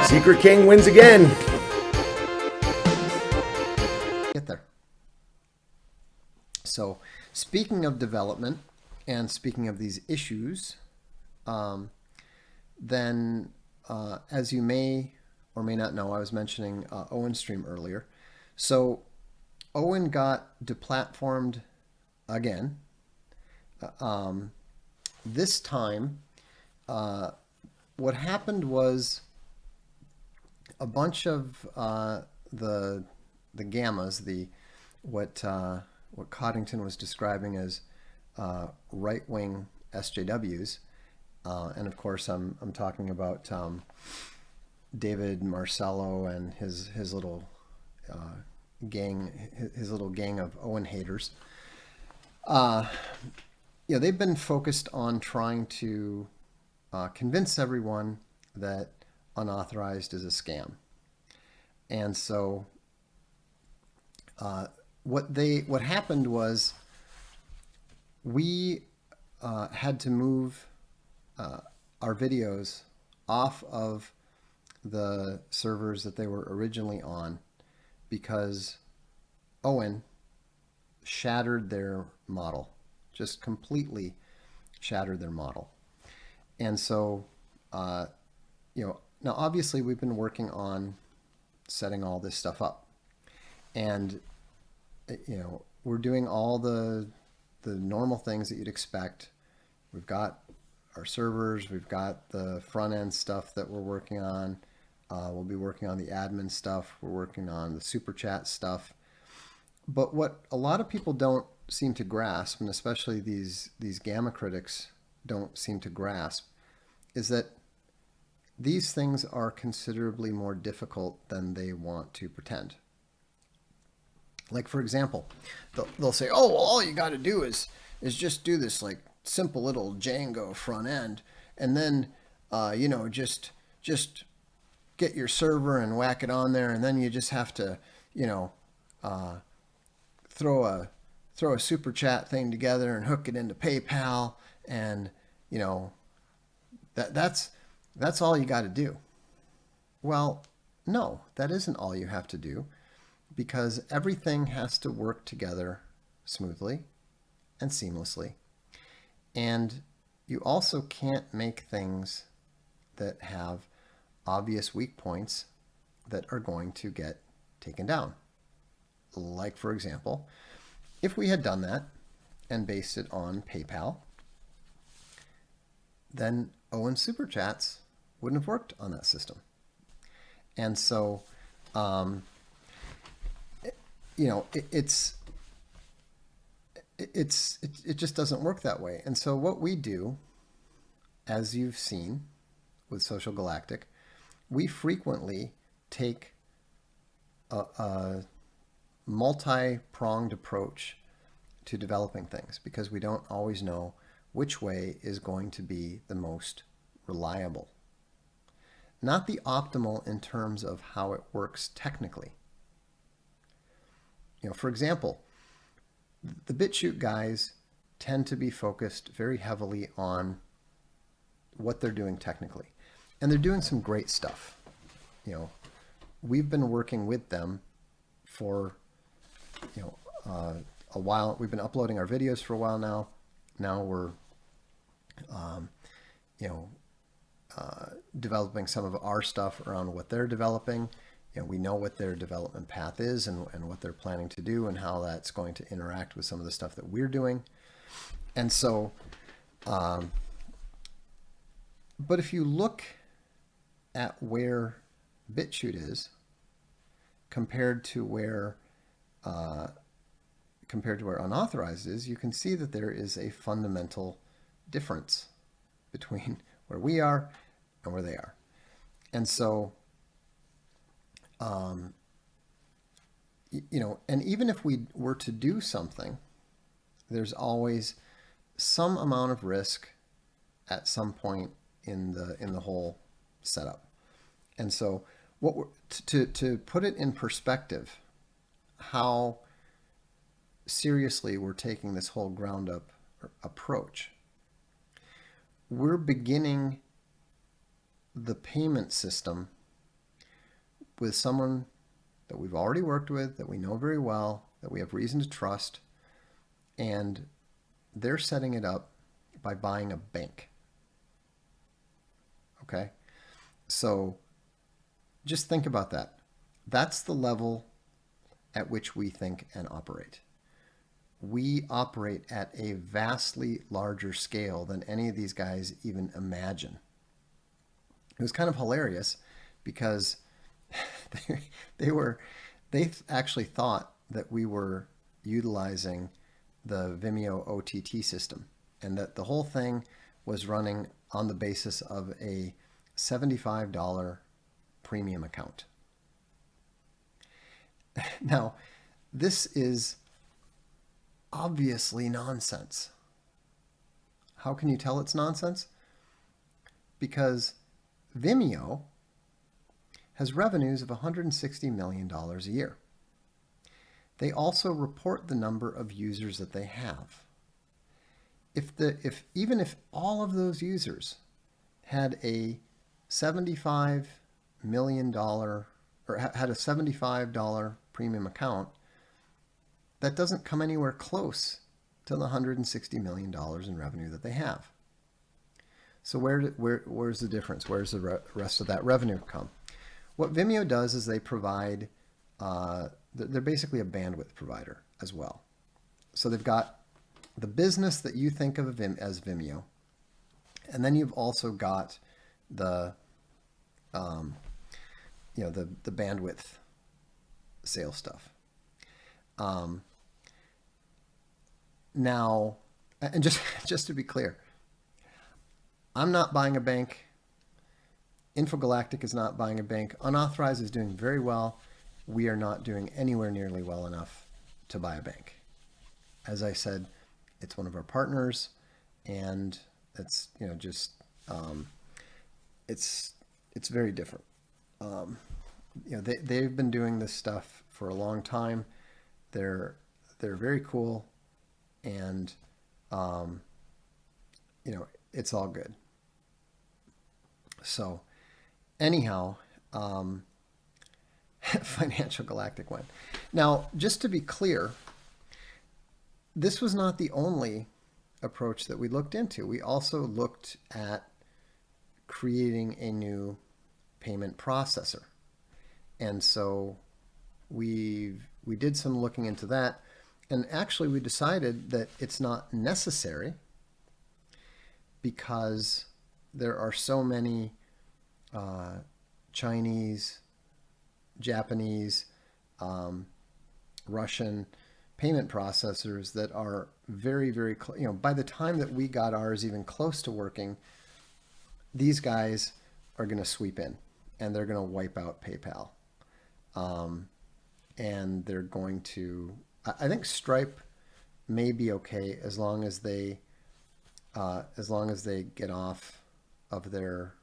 Secret King wins again. Get there. So, speaking of development and speaking of these issues, then as you may or may not know, I was mentioning Owen's stream earlier. So, Owen got deplatformed again. This time, what happened was a bunch of the gammas, what Coddington was describing as right-wing SJWs, and of course I'm talking about David Marcello and his little gang, his little gang of Owen haters. They've been focused on trying to convince everyone that unauthorized is a scam. And so what happened was we had to move our videos off of the servers that they were originally on because Owen shattered their model, just completely shattered their model. And so, now obviously we've been working on setting all this stuff up, and we're doing all the normal things that you'd expect. We've got our servers, we've got the front end stuff that we're working on. We'll be working on the admin stuff. We're working on the super chat stuff. But what a lot of people don't seem to grasp, and especially these gamma critics don't seem to grasp, is that these things are considerably more difficult than they want to pretend. Like, for example, they'll say, oh, well, all you got to do is just do this like simple little Django front end, and then just get your server and whack it on there, and then you just have to throw a super chat thing together and hook it into PayPal, and that's all you got to do. Well, no, that isn't all you have to do, because everything has to work together smoothly and seamlessly. And you also can't make things that have obvious weak points that are going to get taken down. Like, for example, if we had done that and based it on PayPal, then Owen Super Chats wouldn't have worked on that system. And so, it just doesn't work that way. And so what we do, as you've seen with Social Galactic, we frequently take a multi-pronged approach to developing things because we don't always know which way is going to be the most reliable. Not the optimal in terms of how it works technically. For example, the BitChute guys tend to be focused very heavily on what they're doing technically. And they're doing some great stuff. We've been working with them for, a while. We've been uploading our videos for a while now. Now we're, developing some of our stuff around what they're developing. We know what their development path is and what they're planning to do and how that's going to interact with some of the stuff that we're doing. And so, but if you look at where BitChute is compared to where unauthorized is, you can see that there is a fundamental difference between where we are and where they are. And so, and even if we were to do something, there's always some amount of risk at some point in the whole setup. And so to put it in perspective, how seriously we're taking this whole ground up approach, we're beginning the payment system with someone that we've already worked with, that we know very well, that we have reason to trust, and they're setting it up by buying a bank. Okay? So just think about that. That's the level at which we think and operate. We operate at a vastly larger scale than any of these guys even imagine. It was kind of hilarious because they actually thought that we were utilizing the Vimeo OTT system, and that the whole thing was running on the basis of a $75 premium account. Now, this is obviously nonsense. How can you tell it's nonsense? Because Vimeo has revenues of $160 million a year. They also report the number of users that they have. Even if all of those users had a $75 million or had a $75 premium account, that doesn't come anywhere close to the $160 million in revenue that they have. So where's the difference? Where's the rest of that revenue come? What Vimeo does is they provide, they're basically a bandwidth provider as well. So they've got the business that you think of as Vimeo, and then you've also got the the bandwidth sales stuff. Now, and just to be clear, I'm not buying a bank. Infogalactic is not buying a bank. Unauthorized is doing very well. We are not doing anywhere nearly well enough to buy a bank. As I said, it's one of our partners, and it's it's very different. They've been doing this stuff for a long time. They're very cool, and it's all good. So anyhow, Financial Galactic went. Now, just to be clear, this was not the only approach that we looked into. We also looked at creating a new payment processor. And so we did some looking into that. And actually, we decided that it's not necessary because there are so many Chinese, Japanese, Russian payment processors that are very, very, by the time that we got ours even close to working, these guys are going to sweep in and they're going to wipe out PayPal. And they're going to, I think Stripe may be okay as long as they get off of their,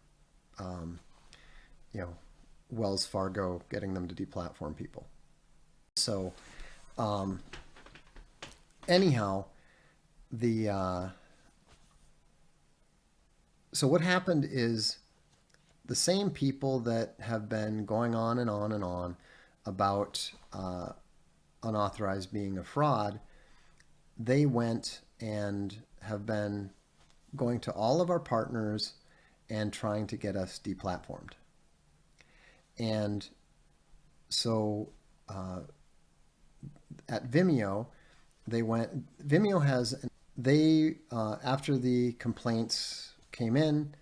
Wells Fargo getting them to deplatform people. So, anyhow, so what happened is the same people that have been going on and on and on about unauthorized being a fraud, they went and have been going to all of our partners and trying to get us deplatformed. And so at Vimeo, after the complaints came in,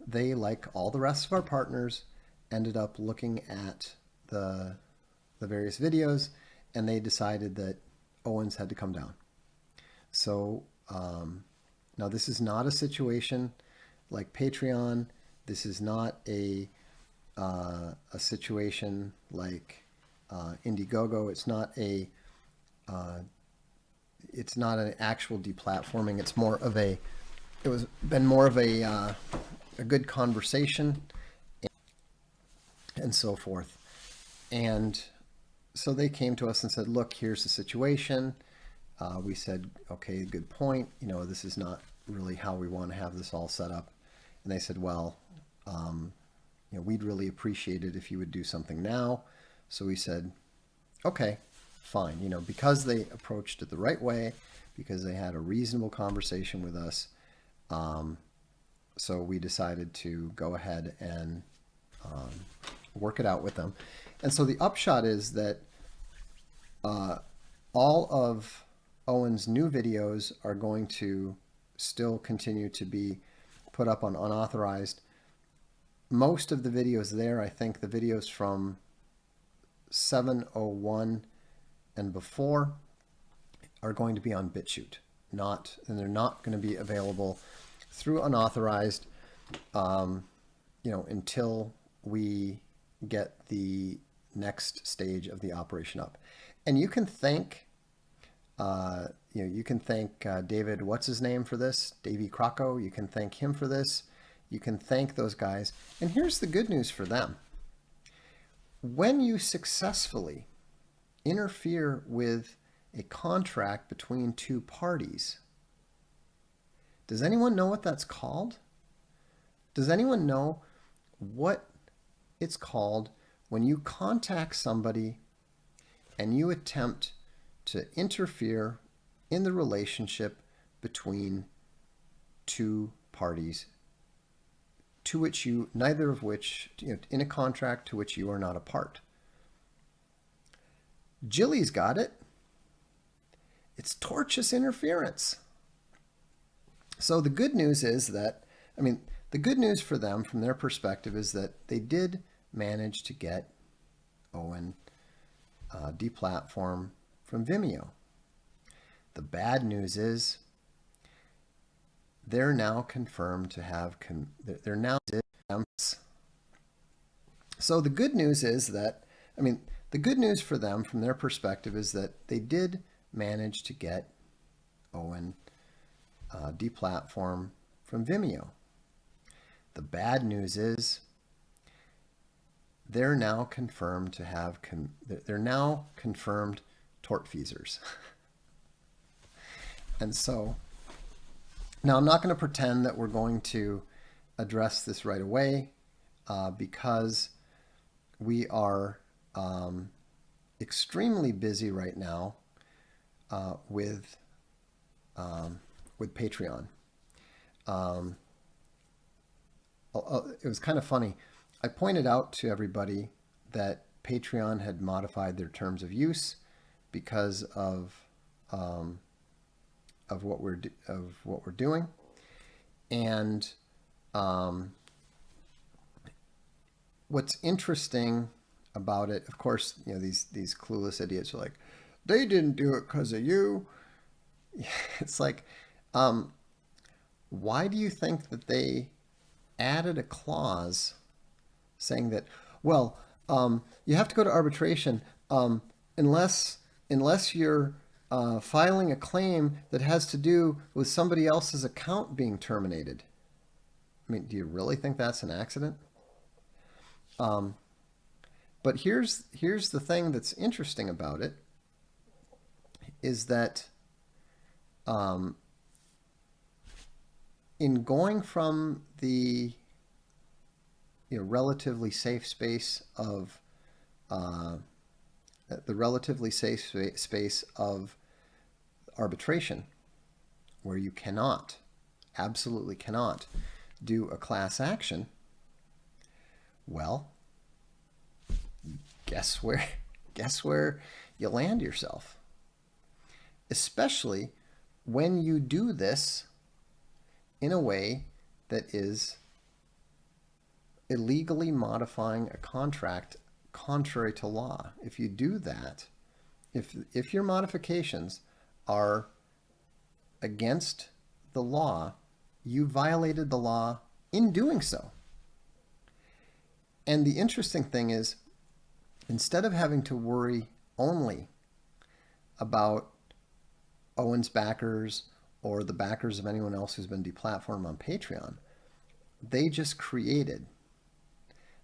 they, like all the rest of our partners, ended up looking at the various videos, and they decided that Owens had to come down. So now this is not a situation like Patreon. This is not a situation like Indiegogo. It's not an actual deplatforming. It's more of a good conversation and so forth. And so they came to us and said, look, here's the situation. We said, okay, good point. This is not really how we want to have this all set up. And they said, well, we'd really appreciate it if you would do something now. So we said, okay, fine. Because they approached it the right way, because they had a reasonable conversation with us. So we decided to go ahead and work it out with them. And so the upshot is that all of Owen's new videos are going to still continue to be put up on unauthorized. Most of the videos there, I think the videos from 701 and before are going to be on BitChute, and they're not going to be available through unauthorized, until we get the next stage of the operation up. And you can thank, David, what's his name for this? Davey Crocko. You can thank him for this. You can thank those guys. And here's the good news for them. When you successfully interfere with a contract between two parties, does anyone know what that's called? Does anyone know what it's called when you contact somebody and you attempt to interfere in the relationship between two parties to which neither of which, in a contract to which you are not a part? Jilly's got it. It's tortious interference. So the good news is that, the good news for them from their perspective is that they did manage to get Owen deplatformed from Vimeo. The bad news is they're now confirmed to have, they're now, so the good news is that, the good news for them from their perspective is that they did manage to get Owen deplatformed from Vimeo. The bad news is they're now confirmed to have, they're now confirmed tortfeasors. And so, now I'm not going to pretend that we're going to address this right away because we are extremely busy right now with Patreon. It was kind of funny. I pointed out to everybody that Patreon had modified their terms of use because of what we're doing, and what's interesting about it, of course, these clueless idiots are like, they didn't do it because of you. It's like, why do you think that they added a clause saying that, well, you have to go to arbitration unless you're filing a claim that has to do with somebody else's account being terminated? Do you really think that's an accident? But here's the thing that's interesting about it, is that in going from the relatively safe space of arbitration, where you absolutely cannot do a class action, well, guess where you land yourself, especially when you do this in a way that is illegally modifying a contract contrary to law. If you do that, if your modifications are against the law, you violated the law in doing so. And the interesting thing is, instead of having to worry only about Owen's backers or the backers of anyone else who's been deplatformed on Patreon, they just created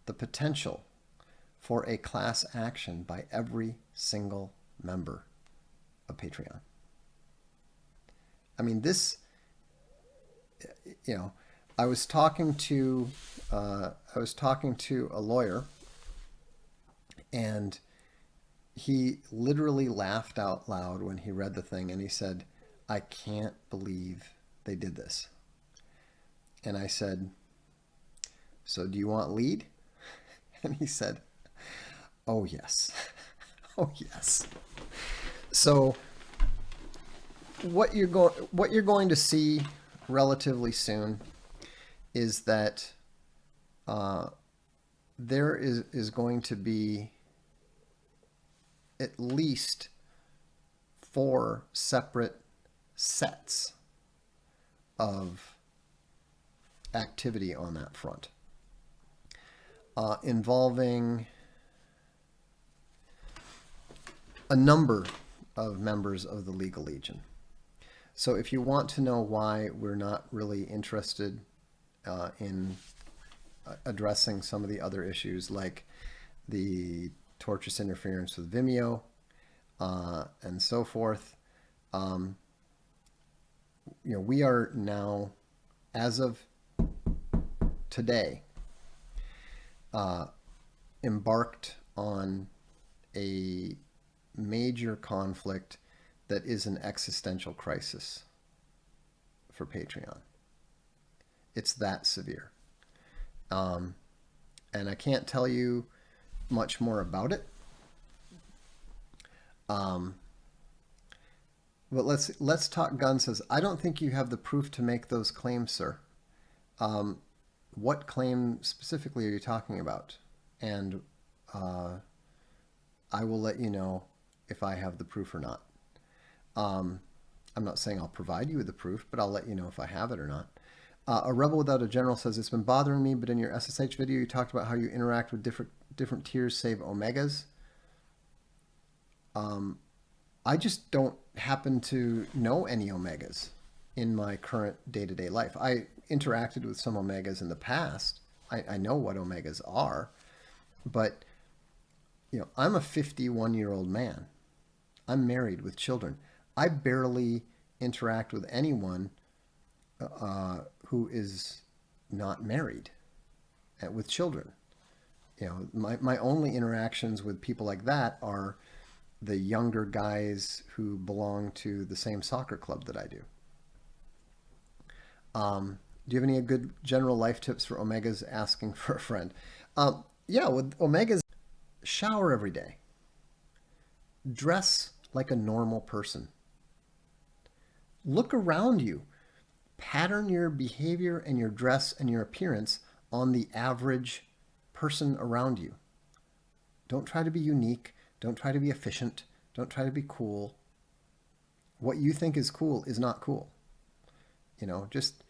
the potential for a class action by every single member of Patreon. this, I was talking to I was talking to a lawyer, and he literally laughed out loud when he read the thing, and he said, "I can't believe they did this." And I said, "So do you want lead?" And he said, "Oh yes." Oh yes. So what you're going to see relatively soon is that there is going to be at least 4 separate sets of activity on that front, involving a number of members of the Legal Legion. So if you want to know why we're not really interested in addressing some of the other issues, like the tortious interference with Vimeo and so forth, we are now, as of today, embarked on a major conflict that is an existential crisis for Patreon. It's that severe. And I can't tell you much more about it. But let's talk guns. Says, "I don't think you have the proof to make those claims, sir." What claim specifically are you talking about? And I will let you know if I have the proof or not. I'm not saying I'll provide you with the proof, but I'll let you know if I have it or not. A Rebel Without a General says, "It's been bothering me, but in your SSH video, you talked about how you interact with different tiers, save Omegas. I just don't happen to know any Omegas in my current day-to-day life. I interacted with some Omegas in the past. I know what Omegas are, but I'm a 51-year-old man. I'm married with children. I barely interact with anyone who is not married with children. My only interactions with people like that are the younger guys who belong to the same soccer club that I do. Do you have any good general life tips for Omegas asking for a friend? Yeah, with Omegas, shower every day. Dress like a normal person. Look around you. Pattern your behavior and your dress and your appearance on the average person around you. Don't try to be unique. Don't try to be efficient. Don't try to be cool. What you think is cool is not cool. Just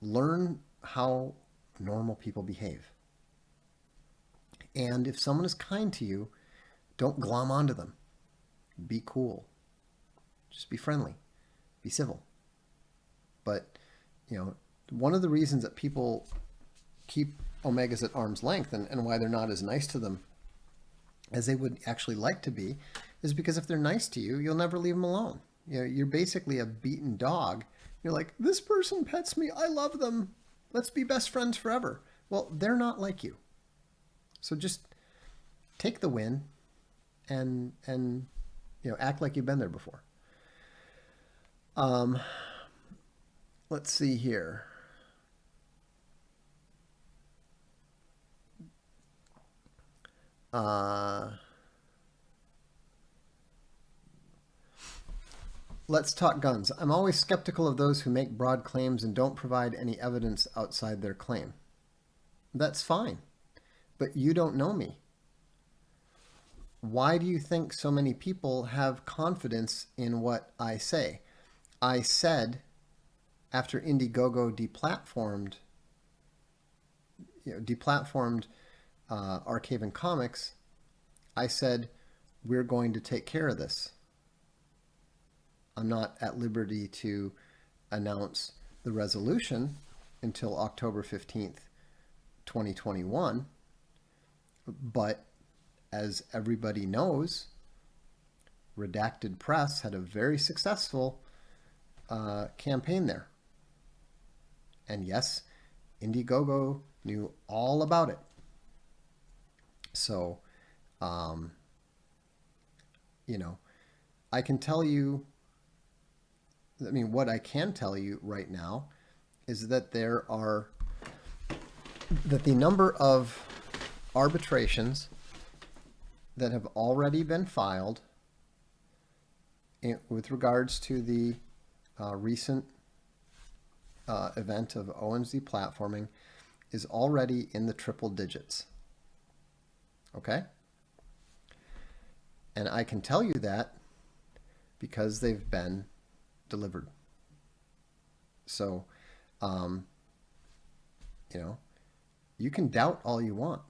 learn how normal people behave. And if someone is kind to you, don't glom onto them. Be cool. Just be friendly. Be civil. But, one of the reasons that people keep Omegas at arm's length and why they're not as nice to them as they would actually like to be is because if they're nice to you, you'll never leave them alone. You're basically a beaten dog. You're like, this person pets me. I love them. Let's be best friends forever. Well, they're not like you. So just take the win and act like you've been there before. Let's see here. Let's talk guns. I'm always skeptical of those who make broad claims and don't provide any evidence outside their claim. That's fine, but you don't know me. Why do you think so many people have confidence in what I say? I said, after Indiegogo deplatformed Archaven Comics, I said, we're going to take care of this. I'm not at liberty to announce the resolution until October 15th, 2021. But as everybody knows, Redacted Press had a very successful campaign there. And yes, Indiegogo knew all about it. So, um, you know, I can tell you, I mean, what I can tell you right now is that that the number of arbitrations that have already been filed with regards to the recent event of OMZ platforming is already in the triple digits. Okay? And I can tell you that because they've been delivered. So, you know, you can doubt all you want.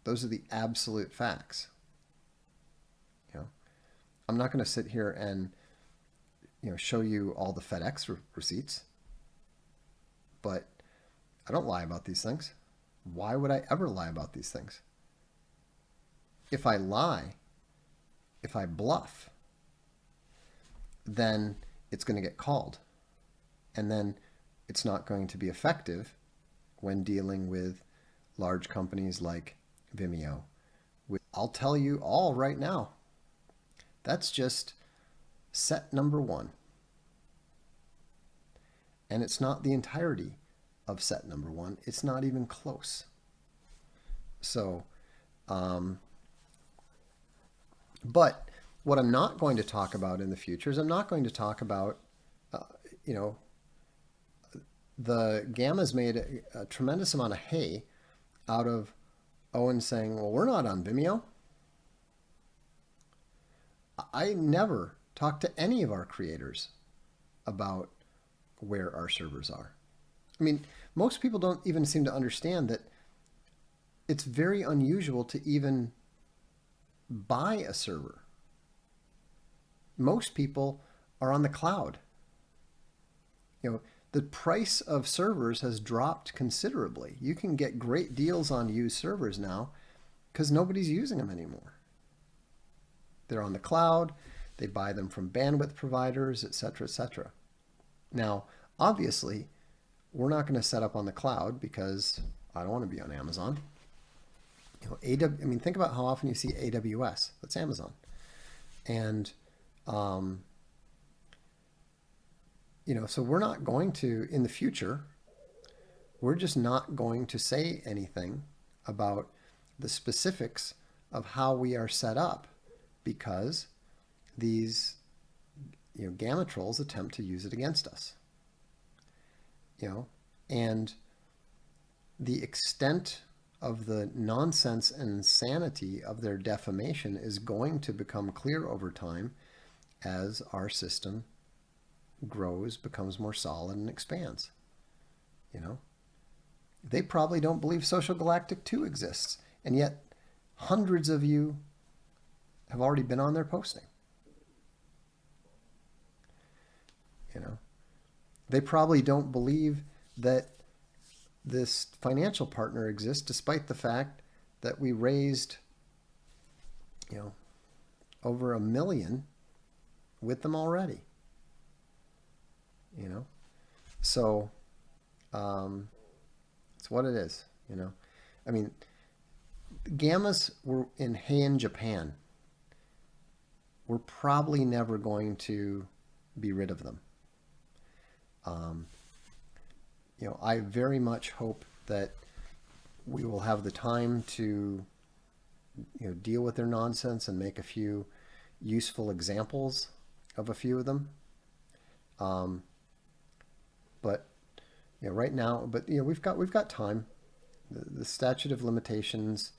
Those are the absolute facts. You know, I'm not going to sit here and, show you all the FedEx receipts, but I don't lie about these things. Why would I ever lie about these things? If I lie, if I bluff, then it's going to get called. And then it's not going to be effective when dealing with large companies like Vimeo. I'll tell you all right now, that's just set number one. And it's not the entirety of set number one. It's not even close. So, but what I'm not going to talk about in the future is I'm not going to talk about, the Gamma's made a tremendous amount of hay out of Owen saying, well, we're not on Vimeo. I never talked to any of our creators about where our servers are. I mean, most people don't even seem to understand that it's very unusual to even buy a server. Most people are on the cloud. The price of servers has dropped considerably. You can get great deals on used servers now because nobody's using them anymore. They're on the cloud. They buy them from bandwidth providers, et cetera, et cetera. Now, obviously, we're not going to set up on the cloud because I don't want to be on Amazon. Think about how often you see AWS. That's Amazon. And, so we're not going to, in the future, we're just not going to say anything about the specifics of how we are set up because these, Gamma trolls attempt to use it against us. And the extent of the nonsense and insanity of their defamation is going to become clear over time as our system grows, becomes more solid, and expands. They probably don't believe Social Galactic 2 exists, and yet hundreds of you have already been on there posting. They probably don't believe that this financial partner exists, despite the fact that we raised, over $1 million with them already. So it's what it is. Gammas were in Heian, Japan. We're probably never going to be rid of them. I very much hope that we will have the time to, deal with their nonsense and make a few useful examples of a few of them. But right now, we've got time. The statute of limitations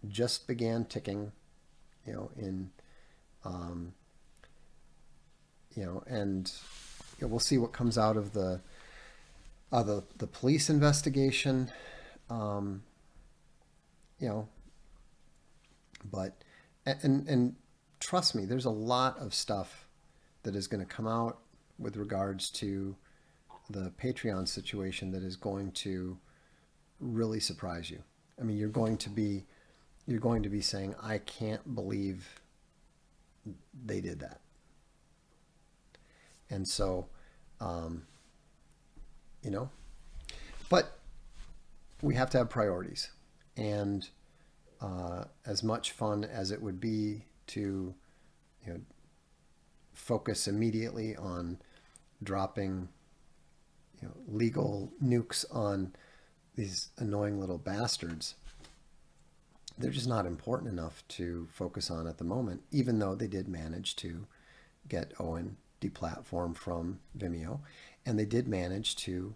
just began ticking. And we'll see what comes out of the police investigation. But trust me, there's a lot of stuff that is going to come out with regards to the Patreon situation that is going to really surprise you. You're going to be saying, I can't believe they did that. And so, But we have to have priorities. And as much fun as it would be to, you know, focus immediately on dropping, you know, legal nukes on these annoying little bastards, they're just not important enough to focus on at the moment, even though they did manage to get Owen deplatformed from Vimeo, and they did manage to,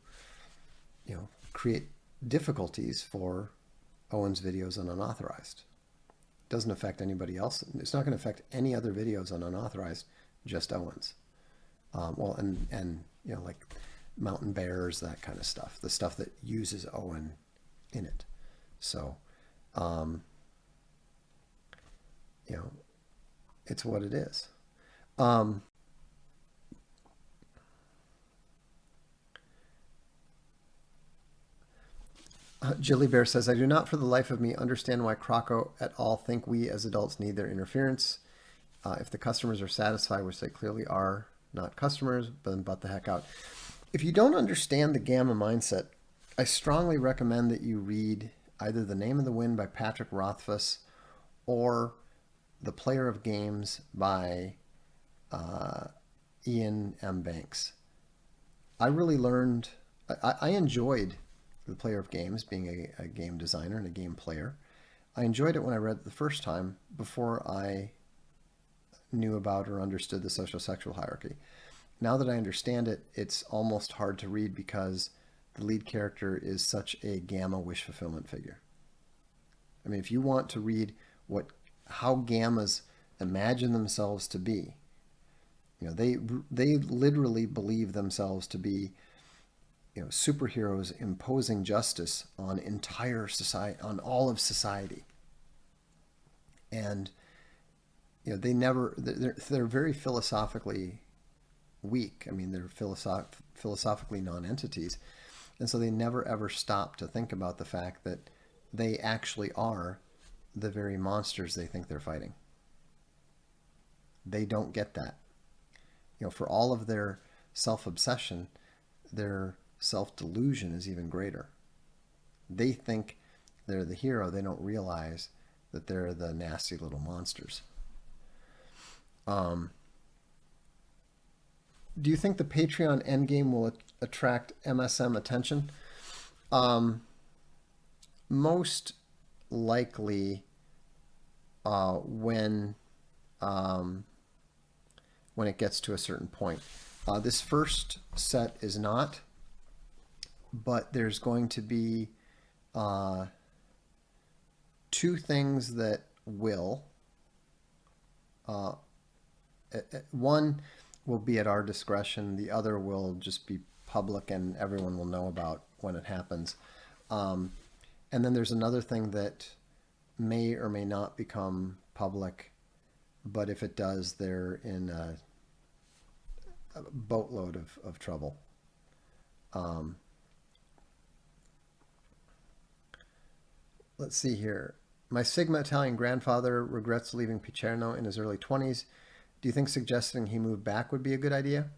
you know, create difficulties for Owen's videos on unauthorized. It doesn't affect anybody else. It's not going to affect any other videos on unauthorized, just Owen's. Well, and you know, like mountain bears, that kind of stuff, the stuff that uses Owen in it. So, you know, it's what it is. Jilly Bear says, I do not for the life of me understand why Crocko at all think we as adults need their interference. If the customers are satisfied, which they clearly are not customers, then butt the heck out. If you don't understand the gamma mindset, I strongly recommend that you read either The Name of the Wind by Patrick Rothfuss or The Player of Games by Ian M. Banks. I really learned, I enjoyed The Player of Games, being a game designer and a game player. I enjoyed it when I read it the first time before I knew about or understood the social-sexual hierarchy. Now that I understand it, it's almost hard to read because the lead character is such a gamma wish fulfillment figure. I mean, if you want to read how gammas imagine themselves to be, you know, they literally believe themselves to be, you know, superheroes imposing justice on entire society, on all of society. And you know, they're very philosophically weak. I mean, they're philosophically non-entities. And so they never ever stop to think about the fact that they actually are the very monsters they think they're fighting. They don't get that. You know, for all of their self-obsession, their self-delusion is even greater. They think they're the hero. They don't realize that they're the nasty little monsters. Do you think the Patreon endgame will attract MSM attention? Most likely when it gets to a certain point. This first set is not, but there's going to be two things that will. One will be at our discretion. The other will just be public and everyone will know about when it happens. And then there's another thing that may or may not become public, but if it does, they're in a boatload of trouble. Let's see here. My Sigma Italian grandfather regrets leaving Picerno in his early 20s. Do you think suggesting he move back would be a good idea?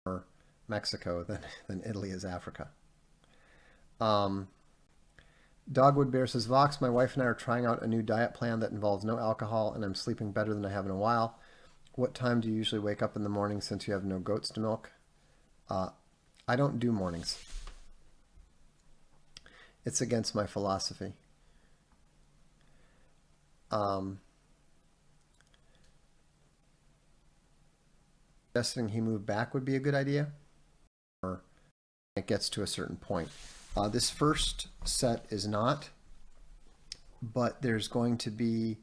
Or Mexico than Italy is Africa. Dogwood Bear says, Vox, my wife and I are trying out a new diet plan that involves no alcohol, and I'm sleeping better than I have in a while. What time do you usually wake up in the morning since you have no goats to milk? I don't do mornings. It's against my philosophy. Suggesting he move back would be a good idea, or it gets to a certain point. This first set is not, but there's going to be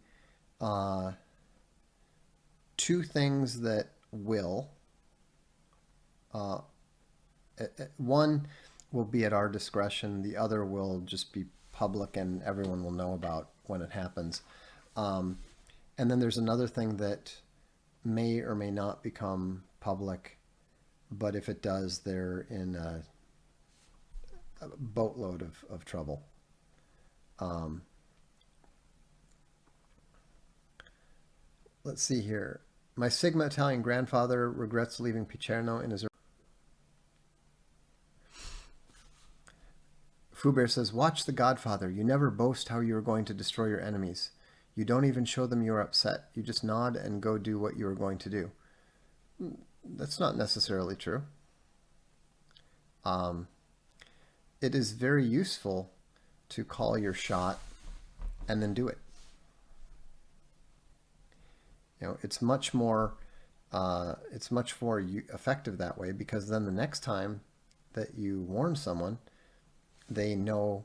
two things that will. One will be at our discretion. The other will just be public and everyone will know about when it happens. And then there's another thing that may or may not become public, but if it does, they're in a boatload of trouble. Let's see here. My Sigma Italian grandfather regrets leaving Picerno in his Fuber says, watch The Godfather. You never boast how you are going to destroy your enemies. You don't even show them you're upset. You just nod and go do what you are going to do. That's not necessarily true. It is very useful to call your shot and then do it. It's much more effective that way, because then the next time that you warn someone, they know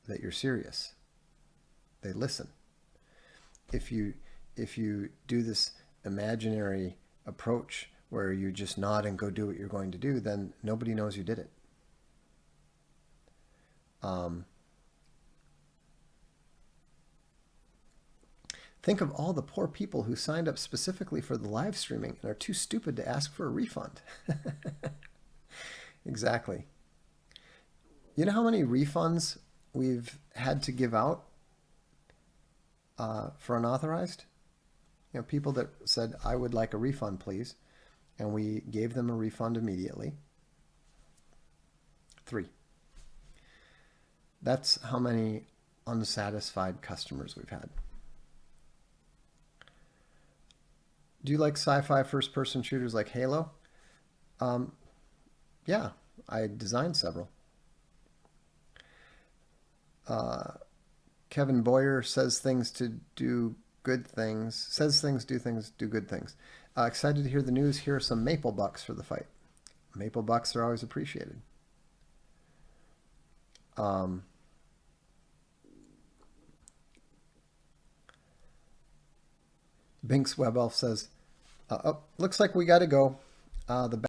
that you're serious. They listen. If you do this imaginary approach where you just nod and go do what you're going to do, then nobody knows you did it. Think of all the poor people who signed up specifically for the live streaming and are too stupid to ask for a refund. Exactly. You know how many refunds we've had to give out for unauthorized? People that said, I would like a refund, please. And we gave them a refund immediately. 3. That's how many unsatisfied customers we've had. Do you like sci-fi first-person shooters like Halo? Yeah, I designed several. Kevin Boyer says things to do good things. Says things, do good things. Excited to hear the news. Here are some maple bucks for the fight. Maple bucks are always appreciated. Binks Web Elf says, looks like we got to go. The